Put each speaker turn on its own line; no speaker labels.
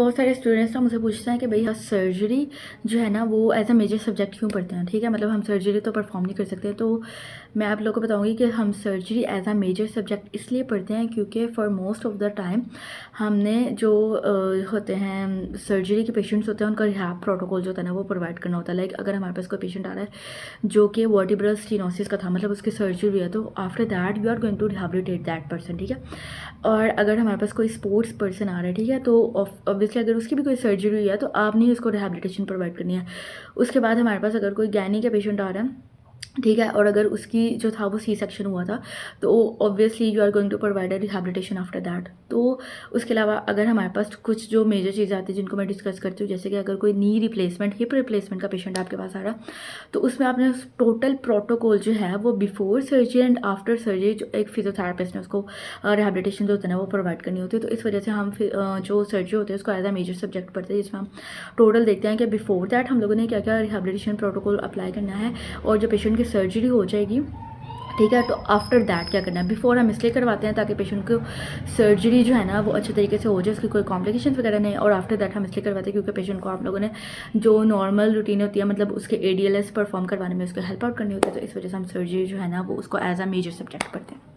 बहुत सारे स्टूडेंट्स ना मुझे पूछते हैं कि भैया सर्जरी जो है ना वो एज अ मेजर सब्जेक्ट क्यों पढ़ते हैं। ठीक है, मतलब हम सर्जरी तो परफॉर्म नहीं कर सकते। तो मैं आप लोगों को बताऊंगी कि हम surgery as a major subject इसलिए पढ़ते हैं क्योंकि for most of the time हमने जो होते हैं सर्जरी के पेशेंट्स होते हैं उनका रिहैब प्रोटोकॉल जो होता है ना वो प्रोवाइड करना होता है। लाइक अगर हमारे पास कोई पेशेंट आ रहा है जो कि वर्टिब्रल स्टीनोसिस का था, मतलब उसकी सर्जरी हुई है, तो after that you are going to rehabilitate that person. ठीक है, और अगर हमारे पास कोई स्पोर्ट्स पर्सन आ रहा है, ठीक है, तो ऑब्वियसली अगर उसकी भी कोई सर्जरी हुई है तो आपने उसको रिहैबिलिटेशन प्रोवाइड करनी है। उसके बाद हमारे पास अगर कोई गैनी का पेशेंट आ रहा है, ठीक है, और अगर उसकी जो था वो सी सेक्शन हुआ था तो obviously you are going to provide a rehabilitation after that. तो उसके अलावा अगर हमारे पास कुछ जो मेजर चीज़ें आती हैं जिनको मैं डिस्कस करती हूँ, जैसे कि अगर कोई नी रिप्लेसमेंट, हिप रिप्लेसमेंट का पेशेंट आपके पास आ रहा है, तो उसमें आपने टोटल प्रोटोकॉल जो है वो before surgery and after surgery जो एक फिजियोथेरेपिस्ट ने उसको रिहैबिलिटेशन जो होता है ना वो प्रोवाइड करनी होती है। तो इस वजह से हम जो सर्जरी होती है उसको एज अ मेजर सब्जेक्ट पढ़ते हैं, जिसमें हम टोटल देखते हैं कि बिफोर दैट हम लोगों ने क्या क्या रिहैबिलिटेशन प्रोटोकॉल अप्लाई करना है, और जो पेशेंट की सर्जरी हो जाएगी, ठीक है, तो आफ्टर दैट क्या करना है। बिफोर हम इसलिए करवाते हैं ताकि पेशेंट को सर्जरी जो है ना वो अच्छे तरीके से हो जाए, उसकी कोई कॉम्प्लिकेशंस वगैरह नहीं। और आफ्टर दैट हम इसलिए करवाते हैं क्योंकि पेशेंट को आप लोगों ने जो नॉर्मल रूटीन होती है, मतलब उसके ADLS परफॉर्म करवाने में उसको हेल्प आउट करनी होती है। तो इस वजह से हम सर्जरी जो है ना वो उसको एज अ मेजर सब्जेक्ट पढ़ते हैं।